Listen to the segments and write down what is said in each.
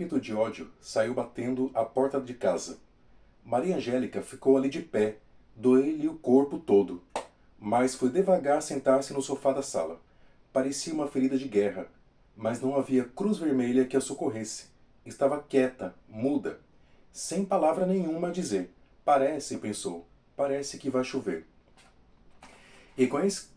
ímpeto de ódio, saiu batendo a porta de casa. Maria Angélica ficou ali de pé, doeu-lhe o corpo todo, mas foi devagar sentar-se no sofá da sala. Parecia uma ferida de guerra, mas não havia cruz vermelha que a socorresse. Estava quieta, muda, sem palavra nenhuma a dizer. Parece, pensou, parece que vai chover. E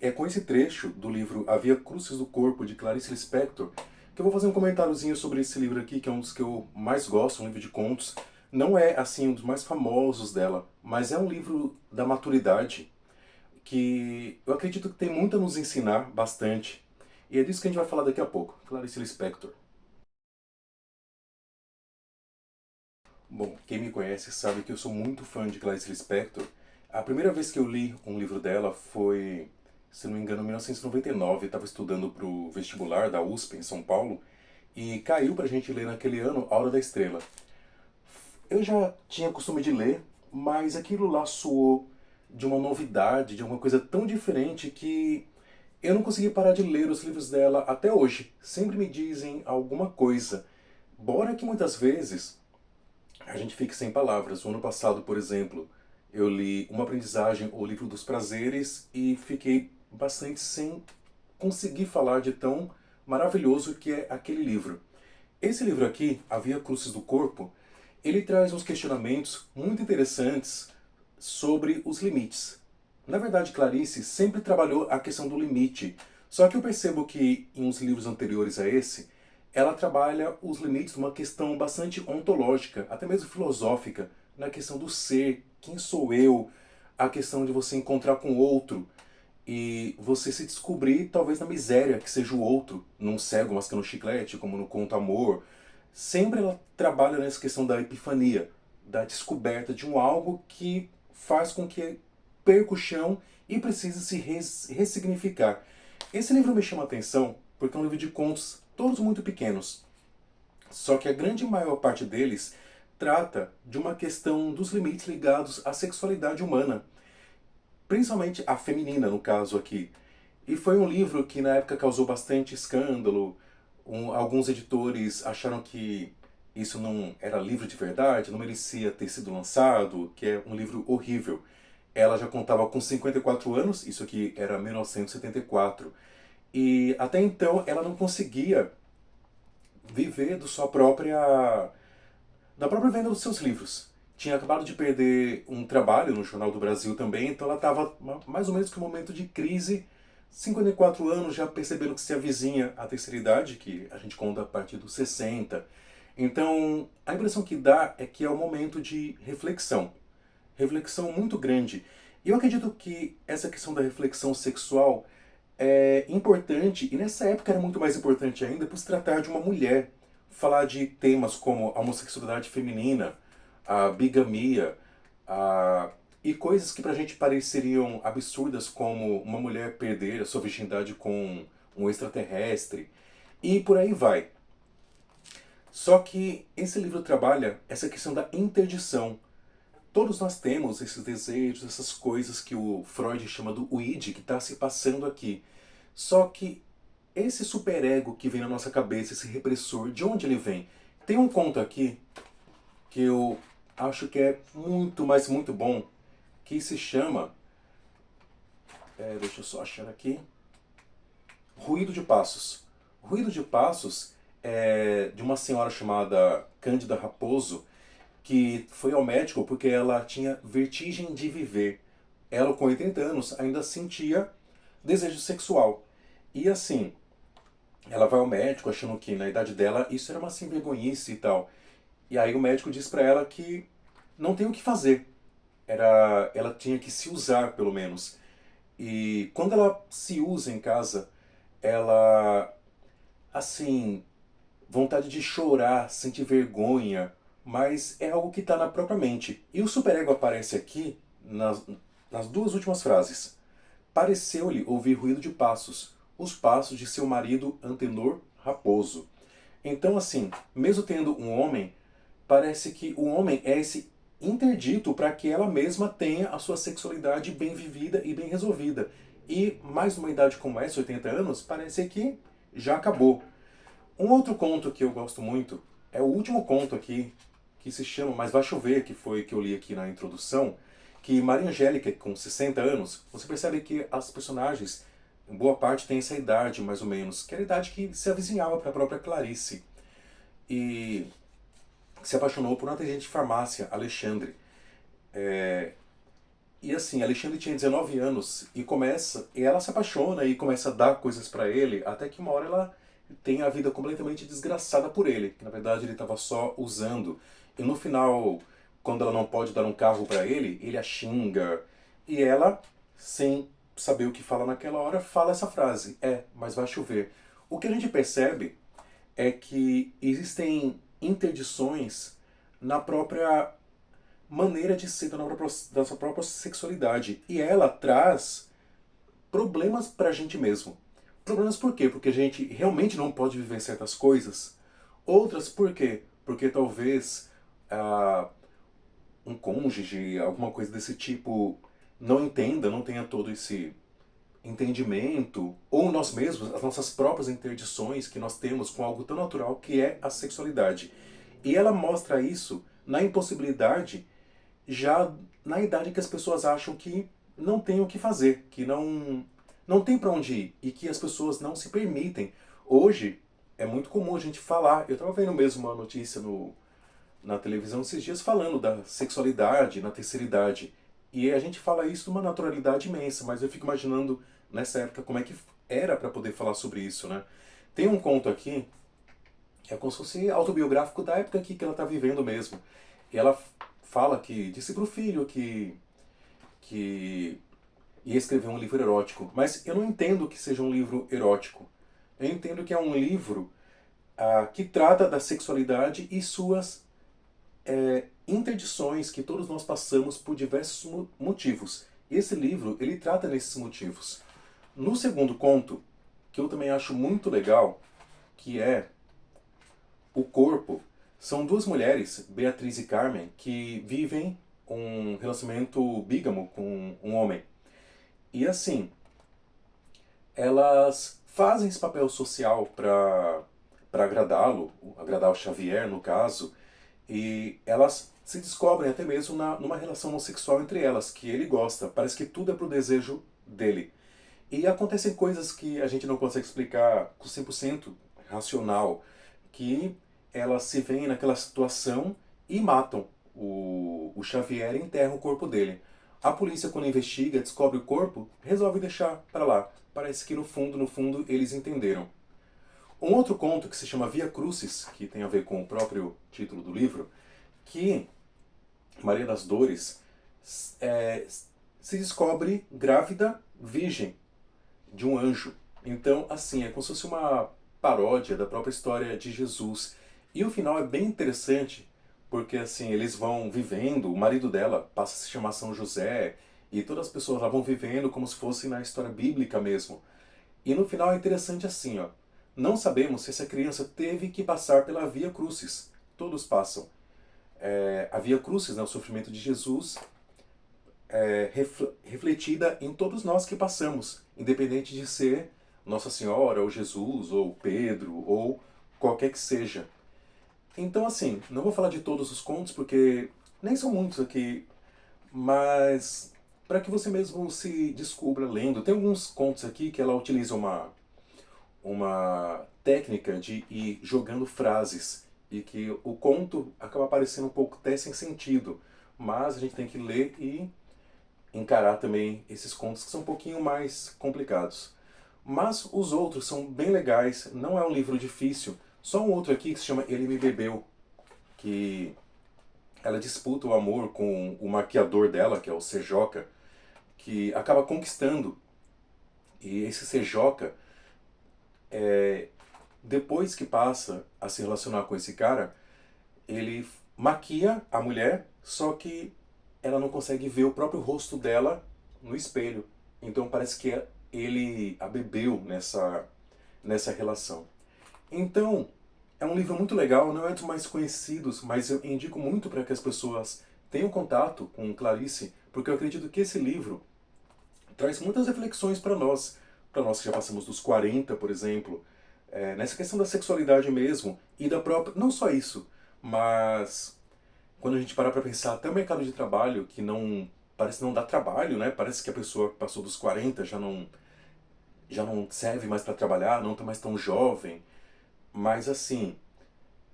é com esse trecho do livro Havia Cruzes do Corpo, de Clarice Lispector, que eu vou fazer um comentáriozinho sobre esse livro aqui, que é um dos que eu mais gosto, um livro de contos. Não é, assim, um dos mais famosos dela, mas é um livro da maturidade, que eu acredito que tem muito a nos ensinar, bastante. E é disso que a gente vai falar daqui a pouco. Clarice Lispector. Bom, quem me conhece sabe que eu sou muito fã de Clarice Lispector. A primeira vez que eu li um livro dela foi, se não me engano, em 1999. Estava estudando para o vestibular da USP, em São Paulo, e caiu para a gente ler naquele ano A Hora da Estrela. Eu já tinha costume de ler, mas aquilo lá soou de uma novidade, de uma coisa tão diferente que eu não consegui parar de ler os livros dela até hoje. Sempre me dizem alguma coisa. Bora que muitas vezes a gente fica sem palavras. O ano passado, por exemplo, eu li Uma Aprendizagem, o Livro dos Prazeres, e fiquei bastante sem conseguir falar de tão maravilhoso que é aquele livro. Esse livro aqui, Havia Cruzes do Corpo, ele traz uns questionamentos muito interessantes sobre os limites. Na verdade, Clarice sempre trabalhou a questão do limite, só que eu percebo que em uns livros anteriores a esse, ela trabalha os limites de uma questão bastante ontológica, até mesmo filosófica, na questão do ser, quem sou eu, a questão de você encontrar com o outro e você se descobrir talvez na miséria que seja o outro, num cego mascando chiclete, como no Conto Amor. Sempre ela trabalha nessa questão da epifania, da descoberta de um algo que faz com que perca o chão e precise se ressignificar. Esse livro me chama a atenção porque é um livro de contos, todos muito pequenos. Só que a grande maior parte deles trata de uma questão dos limites ligados à sexualidade humana, principalmente a feminina, no caso aqui. E foi um livro que na época causou bastante escândalo. Alguns editores acharam que isso não era livro de verdade, não merecia ter sido lançado, que é um livro horrível. Ela já contava com 54 anos, isso aqui era 1974. E até então ela não conseguia viver da própria venda dos seus livros. Tinha acabado de perder um trabalho no Jornal do Brasil também, então ela estava mais ou menos que um momento de crise. 54 anos, já percebendo que se avizinha a terceira idade, que a gente conta a partir dos 60. Então, a impressão que dá é que é um momento de reflexão. Reflexão muito grande. E eu acredito que essa questão da reflexão sexual é importante, e nessa época era muito mais importante ainda, por se tratar de uma mulher. Falar de temas como a homossexualidade feminina, a bigamia, e coisas que pra gente pareceriam absurdas, como uma mulher perder a sua virgindade com um extraterrestre, e por aí vai. Só que esse livro trabalha essa questão da interdição. Todos nós temos esses desejos, essas coisas que o Freud chama do id, que está se passando aqui. Só que esse superego que vem na nossa cabeça, esse repressor, de onde ele vem? Tem um conto aqui que eu acho que é muito, mas muito bom, que se chama, deixa eu só achar aqui, Ruído de Passos. Ruído de Passos é de uma senhora chamada Cândida Raposo, que foi ao médico porque ela tinha vertigem de viver. Ela, com 80 anos, ainda sentia desejo sexual. E assim, ela vai ao médico achando que na idade dela isso era uma sem vergonhice e tal. E aí o médico diz pra ela que não tem o que fazer. Ela tinha que se usar, pelo menos. E quando ela se usa em casa, ela, assim, vontade de chorar, sentir vergonha, mas é algo que está na própria mente. E o superego aparece aqui nas duas últimas frases. Pareceu-lhe ouvir ruído de passos, os passos de seu marido Antenor Raposo. Então, assim, mesmo tendo um homem, parece que o homem é esse interdito para que ela mesma tenha a sua sexualidade bem vivida e bem resolvida. E mais numa idade como essa, 80 anos, parece que já acabou. Um outro conto que eu gosto muito é o último conto aqui, que se chama Mas Vai Chover, que foi que eu li aqui na introdução, que Maria Angélica, com 60 anos, você percebe que as personagens, em boa parte, têm essa idade, mais ou menos, que era a idade que se avizinhava para a própria Clarice. E se apaixonou por um atendente de farmácia, Alexandre. E assim, Alexandre tinha 19 anos e ela se apaixona e começa a dar coisas pra ele, até que uma hora ela tem a vida completamente desgraçada por ele, que na verdade ele estava só usando. E no final, quando ela não pode dar um carro pra ele a xinga. E ela, sem saber o que fala naquela hora, fala essa frase: mas vai chover. O que a gente percebe é que existem interdições na própria maneira de ser da sua própria sexualidade. E ela traz problemas pra gente mesmo. Problemas por quê? Porque a gente realmente não pode viver certas coisas. Outras por quê? Porque talvez um cônjuge, alguma coisa desse tipo, não entenda, não tenha todo esse entendimento, ou nós mesmos, as nossas próprias interdições que nós temos com algo tão natural que é a sexualidade. E ela mostra isso na impossibilidade já na idade que as pessoas acham que não tem o que fazer, que não tem para onde ir e que as pessoas não se permitem. Hoje é muito comum a gente falar, eu estava vendo mesmo uma notícia na televisão esses dias falando da sexualidade na terceira idade. E a gente fala isso numa naturalidade imensa, mas eu fico imaginando nessa época como é que era para poder falar sobre isso, né? Tem um conto aqui, que é como se fosse autobiográfico da época aqui que ela está vivendo mesmo. E ela fala que disse pro filho que ia escrever um livro erótico. Mas eu não entendo que seja um livro erótico. Eu entendo que é um livro que trata da sexualidade e suas interdições que todos nós passamos por diversos motivos. Esse livro, ele trata nesses motivos. No segundo conto, que eu também acho muito legal, que é O Corpo, são duas mulheres, Beatriz e Carmen, que vivem um relacionamento bígamo com um homem. E assim, elas fazem esse papel social para agradá-lo, agradar o Xavier no caso, e elas se descobrem até mesmo numa relação homossexual entre elas, que ele gosta, parece que tudo é pro desejo dele. E acontecem coisas que a gente não consegue explicar com 100% racional, que elas se veem naquela situação e matam o Xavier e enterram o corpo dele. A polícia, quando investiga, descobre o corpo, resolve deixar para lá. Parece que no fundo, eles entenderam. Um outro conto que se chama Via Crucis, que tem a ver com o próprio título do livro, que Maria das Dores se descobre grávida virgem de um anjo. Então, assim, é como se fosse uma paródia da própria história de Jesus. E o final é bem interessante, porque assim, eles vão vivendo, o marido dela passa a se chamar São José, e todas as pessoas lá vão vivendo como se fosse na história bíblica mesmo. E no final é interessante assim, ó. Não sabemos se essa criança teve que passar pela Via Crucis. Todos passam. A Via Crucis, né, o sofrimento de Jesus, refletida em todos nós que passamos, independente de ser Nossa Senhora, ou Jesus, ou Pedro, ou qualquer que seja. Então, assim, não vou falar de todos os contos, porque nem são muitos aqui, mas para que você mesmo se descubra lendo. Tem alguns contos aqui que ela utiliza uma técnica de ir jogando frases, e que o conto acaba parecendo um pouco até sem sentido, mas a gente tem que ler e encarar também esses contos que são um pouquinho mais complicados. Mas os outros são bem legais, não é um livro difícil. Só um outro aqui que se chama Ele Me Bebeu, que ela disputa o amor com o maquiador dela, que é o Sejoca, que acaba conquistando. E esse Sejoca, depois que passa a se relacionar com esse cara, ele maquia a mulher, só que ela não consegue ver o próprio rosto dela no espelho. Então parece que ele a bebeu nessa relação. Então, é um livro muito legal, não é dos mais conhecidos, mas eu indico muito para que as pessoas tenham contato com Clarice, porque eu acredito que esse livro traz muitas reflexões para nós que já passamos dos 40, por exemplo, nessa questão da sexualidade mesmo, e da própria, não só isso, mas quando a gente para pra pensar, até o mercado de trabalho, que não parece não dar trabalho, né? Parece que a pessoa que passou dos 40 já não serve mais para trabalhar, não tá mais tão jovem. Mas assim,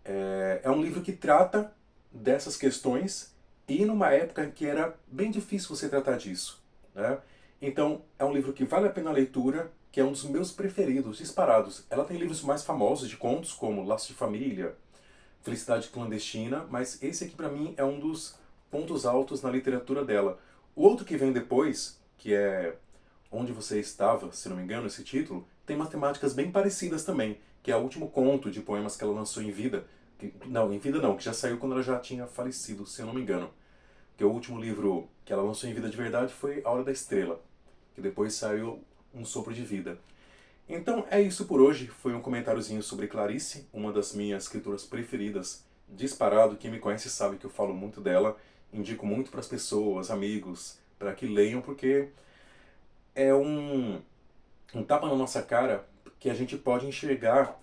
é um livro que trata dessas questões e numa época em que era bem difícil você tratar disso, né? Então, é um livro que vale a pena a leitura, que é um dos meus preferidos, disparados. Ela tem livros mais famosos de contos, como Laços de Família, Felicidade Clandestina, mas esse aqui pra mim é um dos pontos altos na literatura dela. O outro que vem depois, que é Onde Você Estava, se não me engano, esse título, tem umas temáticas bem parecidas também, que é o último conto de poemas que ela lançou em vida. Não, em vida não, que já saiu quando ela já tinha falecido, se eu não me engano. Que o último livro que ela lançou em vida de verdade foi A Hora da Estrela, que depois saiu Um Sopro de Vida. Então é isso por hoje. Foi um comentáriozinho sobre Clarice, uma das minhas escritoras preferidas, disparado. Quem me conhece sabe que eu falo muito dela, indico muito para as pessoas, amigos, para que leiam, porque é um tapa na nossa cara que a gente pode enxergar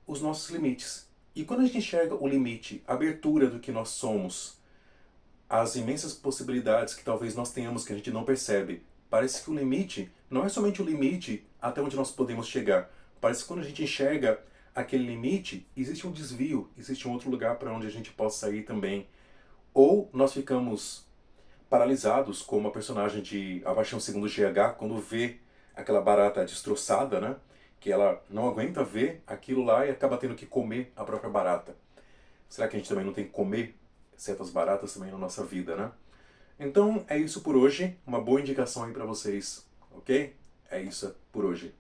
os nossos limites. E quando a gente enxerga o limite, a abertura do que nós somos, as imensas possibilidades que talvez nós tenhamos que a gente não percebe, parece que o limite não é somente o limite até onde nós podemos chegar. Parece que quando a gente enxerga aquele limite, existe um desvio, existe um outro lugar para onde a gente possa ir também. Ou nós ficamos paralisados, como a personagem de A Paixão Segundo GH, quando vê aquela barata destroçada, né? Que ela não aguenta ver aquilo lá e acaba tendo que comer a própria barata. Será que a gente também não tem que comer certas baratas também na nossa vida, né? Então é isso por hoje. Uma boa indicação aí pra vocês, ok? É isso por hoje.